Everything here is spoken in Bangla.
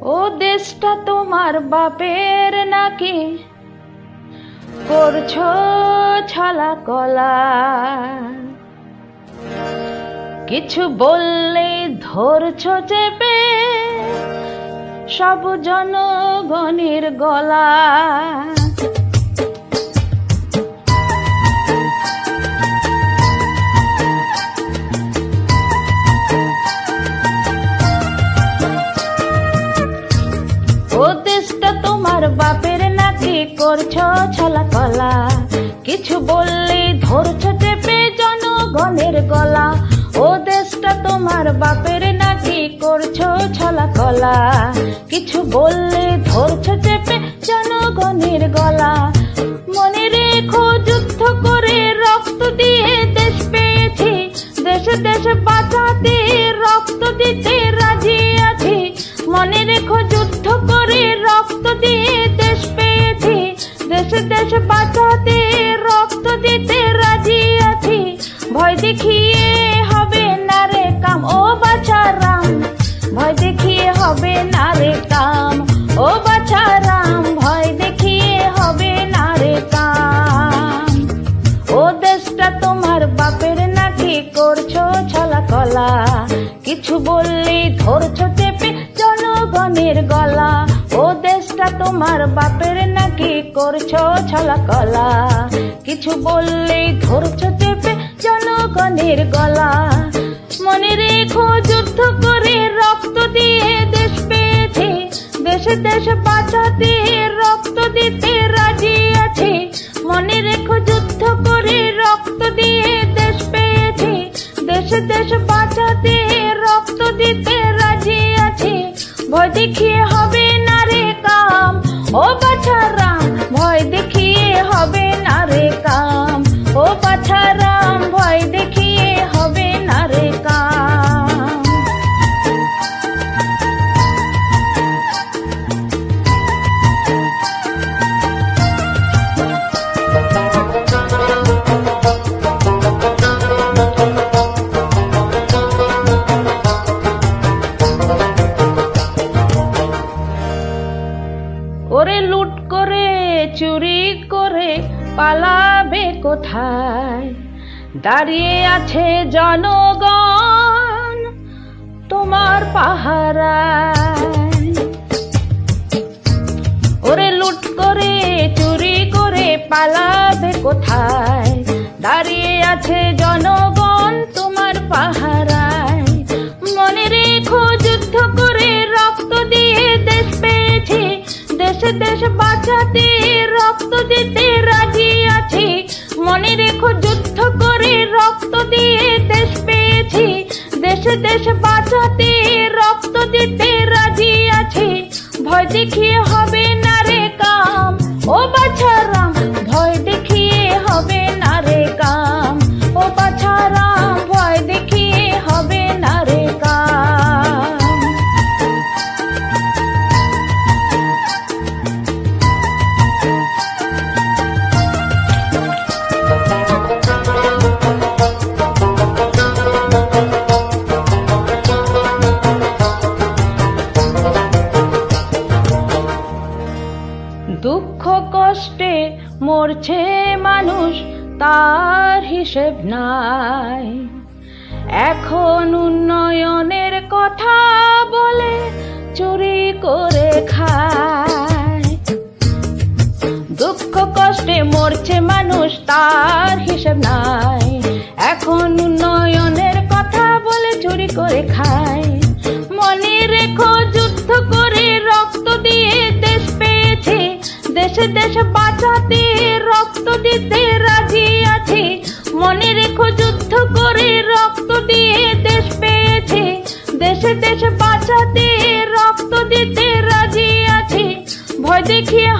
ও দেশটা তোমার বাপের নাকি, করছো ছলা কলা। কিছু বললেই ধরছো চেপে সব জনগণের গলা। ও দেশটা তোমার বাপের নাকি, করছো ছলা কলা। কিছু বললেই ধরছো চেপে জনগণের গলা। ও দেশটা তোমার বাপের নাকি, করছো ছলা কলা। কিছু বললে ধরছো চেপে জনগণের গলা। মনে রেখো যুদ্ধ করে রক্ত দিয়ে দেশ পেয়েছি, দেশে দেশে বাঁচাতে রক্ত দিতে রাজি আছি। মনে রেখো যুদ্ধ করে রক্ত দিয়ে দেশ পেয়েছি, দেশে দেশে বাঁচাতে রক্ত দিতে রাজি আছি। ভয় দেখিয়ে হবে না রে কাম ও বাছারাম, ভয় দেখিয়ে হবে না রে কাম ও বাছারাম, ভয় দেখিয়ে হবে না রে কাম। ও দেশটা তোমার বাপের নাকি, করছো ছলা কলা। কিছু বললেই ধরছো চেপে জনগণের গলা। ও দেশটা তোমার বাপের নাকি, করছো ছলা কলা। কিছু বললেই ধরছো চেপে জনগণের গলা। মনে রেখো যুদ্ধ করে রক্ত দিয়ে দেশ পেয়েছি, দেশে দেশে বাঁচাতে রক্ত দিতে রাজি আছি। মনে রেখো যুদ্ধ করে রক্ত দিয়ে দেশ পেয়েছি, দেশে দেশে বাঁচাতে রক্ত দিতে রাজি আছি। ভয় দেখিয়ে হবে না রে কাম ও বাছারাম, ভয় দেখিয়ে হবে না রে কাম ও বাছারাম, ভয় দেখিয়ে হবে না রে কাম। ওরে লুট করে চুরি করে পালাবে কোথায়, দাঁড়িয়ে আছে জনগণ তোমার পাহারায়। ওরে লুট করে চুরি করে পালাবে কোথায়, দাঁড়িয়ে আছে জনগণ তোমার পাহারায়। মনে রেখো যুদ্ধ করে রক্ত দিয়ে দেশ পেয়েছি, দেশে দেশে বাঁচাতে রক্ত দিতে রাজি আছি। মনে রেখো যুদ্ধ করে রক্ত দিয়ে দেশ পেয়েছি, দেশে দেশে বাঁচাতে রক্ত দিতে রাজি আছি। ভয় দেখিয়ে হবে না রে কাম ও বাছারাম, ভয় দেখিয়ে হবে না রে কাম ও বাছারাম, ভয় দেখিয়ে হবে না রে কাম। দুঃখ কষ্টে মরছে মানুষ, তার হিসেব নাই। এখন উন্নয়নের কথা বলে চুরি করে খায়। দুঃখ কষ্টে মরছে মানুষ, তার হিসেব নাই। এখন উন্নয়নের কথা বলে চুরি করে খায়। মনে রেখো যুদ্ধ করে রক্ত দিয়ে দেশ পেয়েছি, দেশে দেশে বাঁচাতে রক্ত দিতে রাজি আছি। মনে রেখো যুদ্ধ করে রক্ত দিয়ে দেশ পেয়েছি, দেশে দেশে বাঁচাতে রক্ত দিতে রাজি আছি। ভয় দেখিয়ে